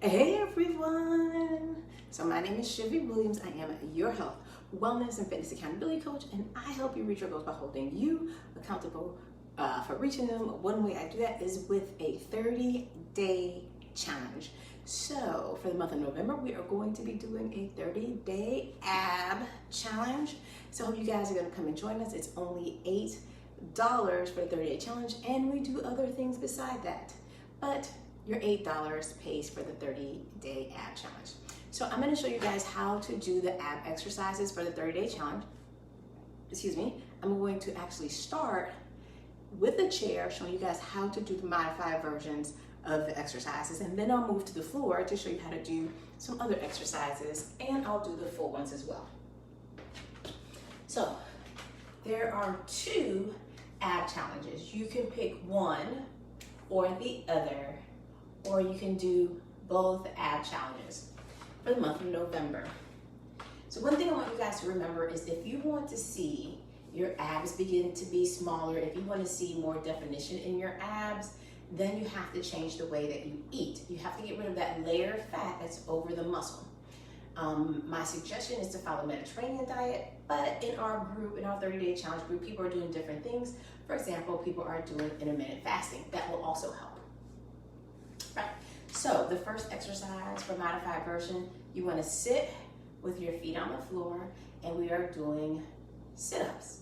Hey everyone! So my name is Shivy Williams. I am your health, wellness, and fitness accountability coach, and I help you reach your goals by holding you accountable for reaching them. One way I do that is with a 30-day challenge. So for the month of November, we are going to be doing a 30-day ab challenge. So I hope you guys are going to come and join us. It's only $8 for the 30-day challenge, and we do other things beside that. But your $8 pays for the 30-day ab challenge. So I'm going to show you guys how to do the ab exercises for the 30-day challenge. Excuse me. I'm going to actually start with the chair, showing you guys how to do the modified versions of the exercises, and then I'll move to the floor to show you how to do some other exercises, and I'll do the full ones as well. So there are two ab challenges. You can pick one or the other, or you can do both ab challenges for the month of November. So one thing I want you guys to remember is if you want to see your abs begin to be smaller, if you want to see more definition in your abs, then you have to change the way that you eat. You have to get rid of that layer of fat that's over the muscle. My suggestion is to follow Mediterranean diet, but in our group, in our 30-day challenge group, people are doing different things. For example, people are doing intermittent fasting. That will also help. Right. So the first exercise for modified version, you want to sit with your feet on the floor, and we are doing sit-ups.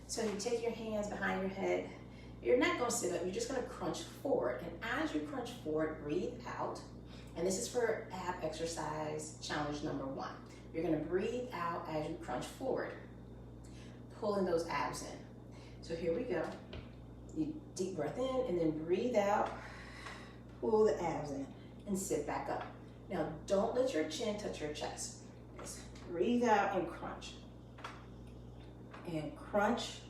So you take your hands behind your head. You're not going to sit up, you're just going to crunch forward. And as you crunch forward, breathe out. And this is for ab exercise challenge number 1. You're going to breathe out as you crunch forward, pulling those abs in. So here we go. You deep breath in and then breathe out. Pull the abs in and sit back up. Now, don't let your chin touch your chest. Just breathe out and crunch. And crunch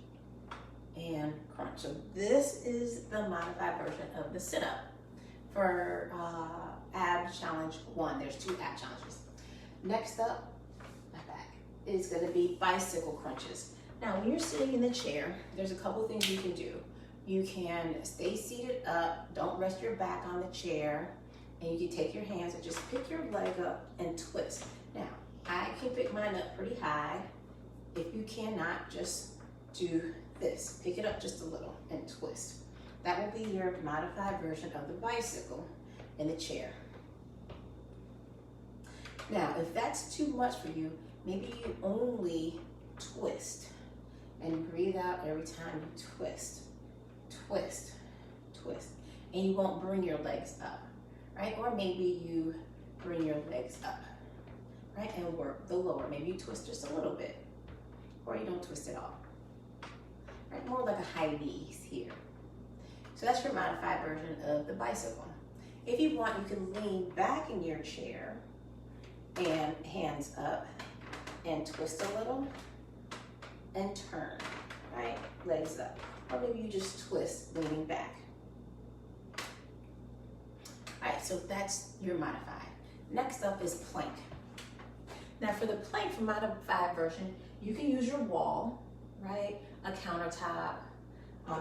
and crunch. So this is the modified version of the sit-up for ab challenge 1. There's 2 ab challenges. Next up, my back, is going to be bicycle crunches. Now, when you're sitting in the chair, there's a couple things you can do. You can stay seated up, don't rest your back on the chair, and you can take your hands and just pick your leg up and twist. Now, I can pick mine up pretty high. If you cannot, just do this. Pick it up just a little and twist. That will be your modified version of the bicycle in the chair. Now, if that's too much for you, maybe you only twist and breathe out every time you twist. Twist, twist, and you won't bring your legs up, right? Or maybe you bring your legs up, right? And work the lower. Maybe you twist just a little bit, or you don't twist at all, right? More like a high knees here. So that's your modified version of the bicycle. If you want, you can lean back in your chair and hands up and twist a little and turn, right? Legs up. Or maybe you just twist leaning back. All right, so that's your modified. Next up is plank. Now for the plank for modified version, you can use your wall, right? A countertop,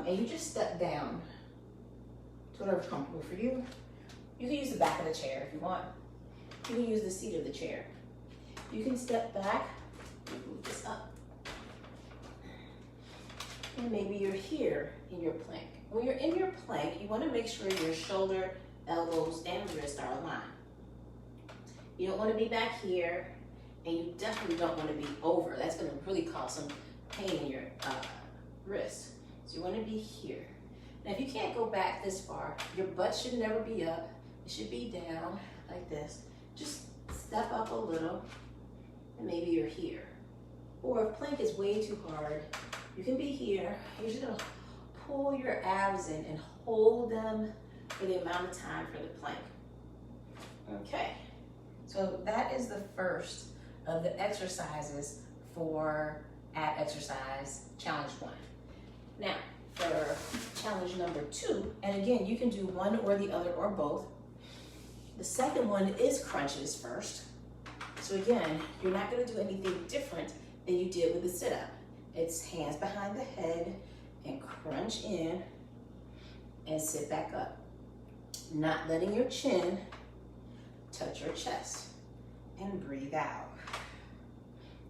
and you just step down to whatever's comfortable for you. You can use the back of the chair if you want. You can use the seat of the chair. You can step back and move this up. And maybe you're here in your plank. When you're in your plank, you want to make sure your shoulder, elbows, and wrists are aligned. You don't want to be back here, and you definitely don't want to be over. That's going to really cause some pain in your wrist. So you want to be here. Now, if you can't go back this far, your butt should never be up. It should be down like this. Just step up a little, and maybe you're here. Or if plank is way too hard, you can be here. You're just going to pull your abs in and hold them for the amount of time for the plank. Okay, so that is the first of the exercises for ab exercise challenge 1. Now, for challenge number 2, and again, you can do one or the other or both. The second one is crunches first. So again, you're not going to do anything different than you did with the sit-up. It's hands behind the head and crunch in and sit back up. Not letting your chin touch your chest and breathe out.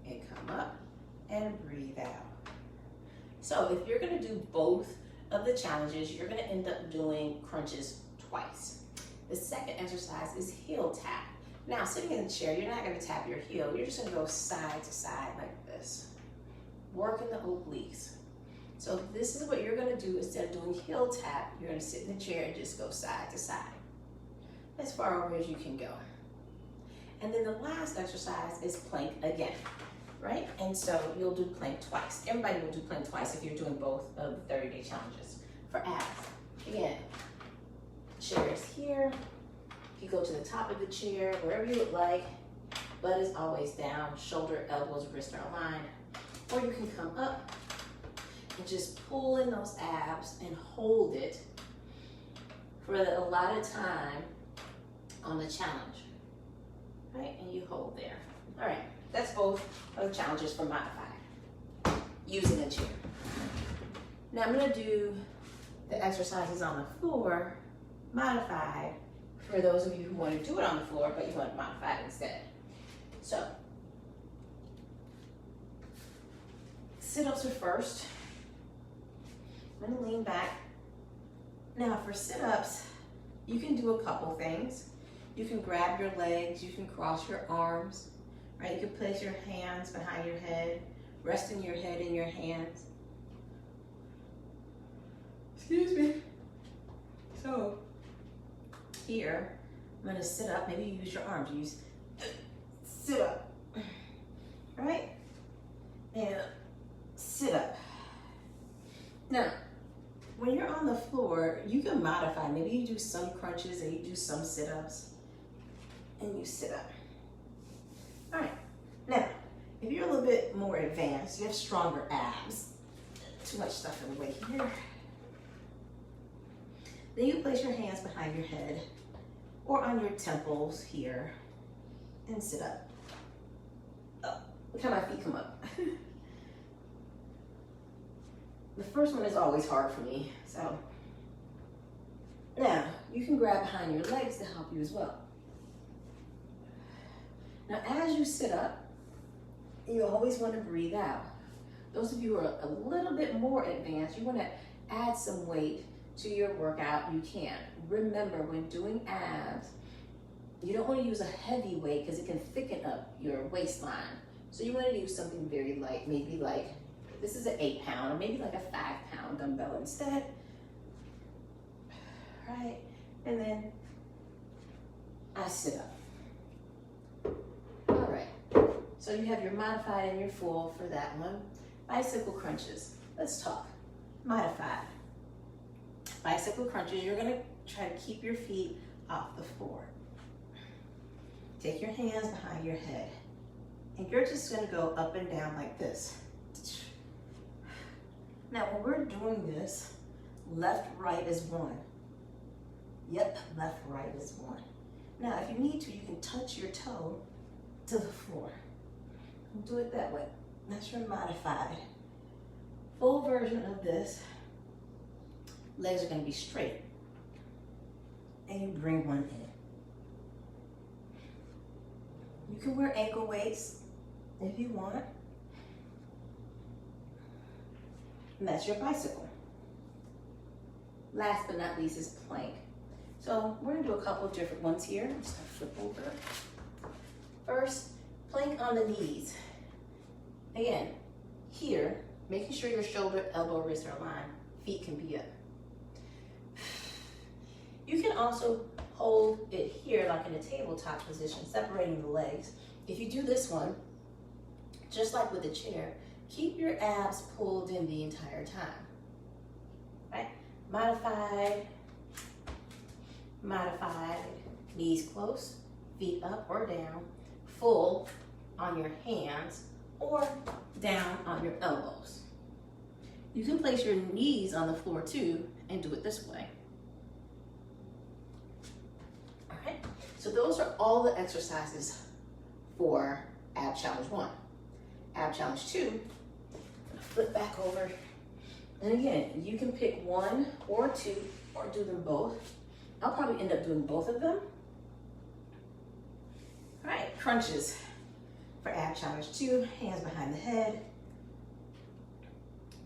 And come up and breathe out. So if you're gonna do both of the challenges, you're gonna end up doing crunches twice. The second exercise is heel tap. Now, sitting in the chair, you're not gonna tap your heel. You're just gonna go side to side like this. Working the obliques. So this is what you're gonna do instead of doing heel tap. You're gonna sit in the chair and just go side to side. As far over as you can go. And then the last exercise is plank again, right? And so you'll do plank twice. Everybody will do plank twice if you're doing both of the 30-day challenges. For abs, again, chair is here. You go to the top of the chair, wherever you would like. Butt is always down, shoulder, elbows, wrists are aligned. Or you can come up and just pull in those abs and hold it for the allotted time on the challenge, right? And you hold there. All right, that's both of the challenges for modified, using a chair. Now I'm gonna do the exercises on the floor, modified, for those of you who want to do it on the floor, but you want to modify it instead. So, sit-ups are first. I'm gonna lean back. Now for sit-ups, you can do a couple things. You can grab your legs, you can cross your arms, right? You can place your hands behind your head, resting your head in your hands. Excuse me. So, here, I'm gonna sit up. Maybe you use your arms. Sit up, right? And sit up. Now, when you're on the floor, you can modify. Maybe you do some crunches and you do some sit-ups and you sit up. All right, now, if you're a little bit more advanced, you have stronger abs. Too much stuff in the way here. Then you place your hands behind your head or on your temples here and sit up. Oh, look how my feet come up. The first one is always hard for me, so. Now, you can grab behind your legs to help you as well. Now, as you sit up, you always want to breathe out. Those of you who are a little bit more advanced, you want to add some weight to your workout, you can. Remember, when doing abs, you don't want to use a heavy weight because it can thicken up your waistline. So you want to use something very light, maybe like, this is an 8-pound, or maybe like a 5-pound dumbbell instead. Right, and then I sit up. All right, so you have your modified and your full for that one. Bicycle crunches, let's talk. Modified. Bicycle crunches, you're gonna try to keep your feet off the floor. Take your hands behind your head, and you're just gonna go up and down like this. Now, when we're doing this, left, right is one. Yep, left, right is one. Now, if you need to, you can touch your toe to the floor. Do it that way. That's your modified. Full version of this, legs are gonna be straight. And you bring one in. You can wear ankle weights if you want. And that's your bicycle. Last but not least is plank. So we're gonna do a couple of different ones here. I'm just gonna flip over. First, plank on the knees. Again, here, making sure your shoulder, elbow, wrist are aligned. Feet can be up. You can also hold it here like in a tabletop position, separating the legs. If you do this one, just like with the chair, keep your abs pulled in the entire time, right? Modified, modified, knees close, feet up or down, full on your hands or down on your elbows. You can place your knees on the floor too and do it this way. All right, so those are all the exercises for Ab Challenge 1. Ab Challenge 2, flip back over. And again, you can pick one or two or do them both. I'll probably end up doing both of them. All right, crunches for ab challenge 2. Hands behind the head.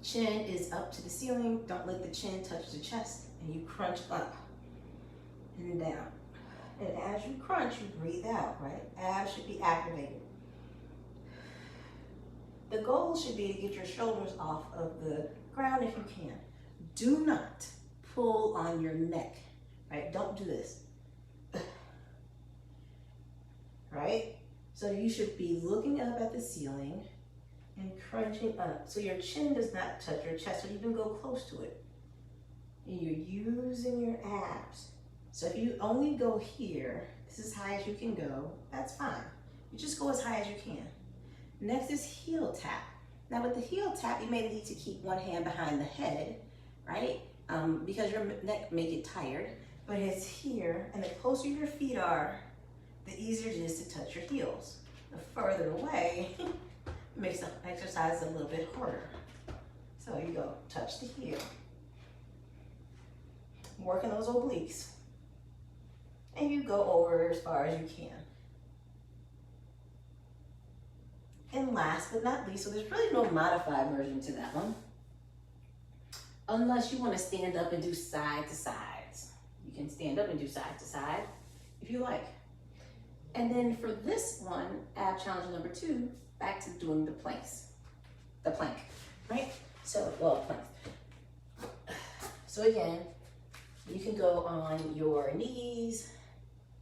Chin is up to the ceiling. Don't let the chin touch the chest, and you crunch up and down. And as you crunch, you breathe out, right? Abs should be activated. The goal should be to get your shoulders off of the ground if you can. Do not pull on your neck, right? Don't do this, right? So you should be looking up at the ceiling and crunching up. So your chin does not touch your chest or even go close to it. And you're using your abs. So if you only go here, this is as high as you can go, that's fine. You just go as high as you can. Next is heel tap. Now with the heel tap, you may need to keep one hand behind the head, right? Because your neck may get tired, but it's here, and the closer your feet are, the easier it is to touch your heels. The further away, makes the exercise a little bit harder. So you go, touch the heel. Working those obliques. And you go over as far as you can. And last but not least, so there's really no modified version to that one, unless you want to stand up and do side to sides. You can stand up and do side to side if you like. And then for this one, ab challenge number 2, back to doing the planks, right? So, well, planks. So again, you can go on your knees,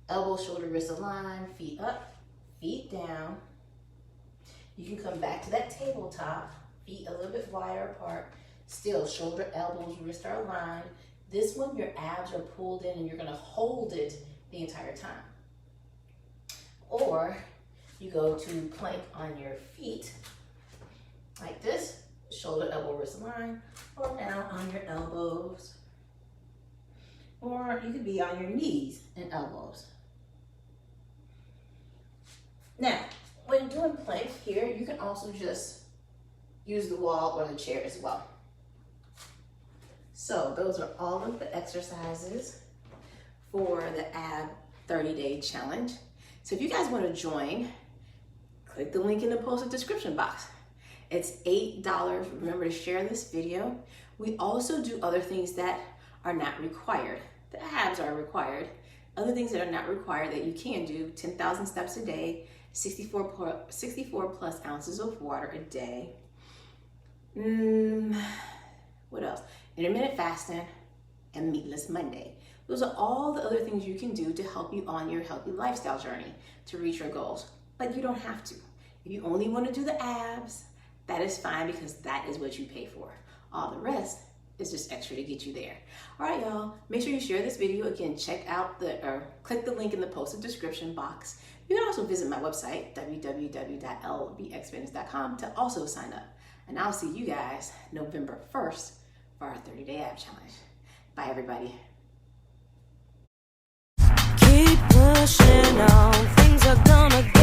elbow, shoulder, wrist aligned, feet up, feet down. You can come back to that tabletop, feet a little bit wider apart, still shoulder, elbows, wrists are aligned. This one, your abs are pulled in and you're gonna hold it the entire time. Or you go to plank on your feet, like this, shoulder, elbow, wrist aligned, or down on your elbows. Or you could be on your knees and elbows. Now, when doing plank here, you can also just use the wall or the chair as well. So those are all of the exercises for the ab 30-day challenge. So if you guys want to join, click the link in the posted description box. It's $8. Remember to share this video. We also do other things that are not required. The abs are required. Other things that are not required that you can do: 10,000 steps a day, 64 plus ounces of water a day. What else? Intermittent fasting and meatless Monday. Those are all the other things you can do to help you on your healthy lifestyle journey to reach your goals. But you don't have to. If you only want to do the abs, that is fine, because that is what you pay for. All the rest is just extra to get you there. All right, y'all, make sure you share this video. Again, click the link in the posted description box. You can also visit my website, www.lbxfitness.com, to also sign up. And I'll see you guys November 1st for our 30-day ab challenge. Bye, everybody. Keep pushing on, things are gonna get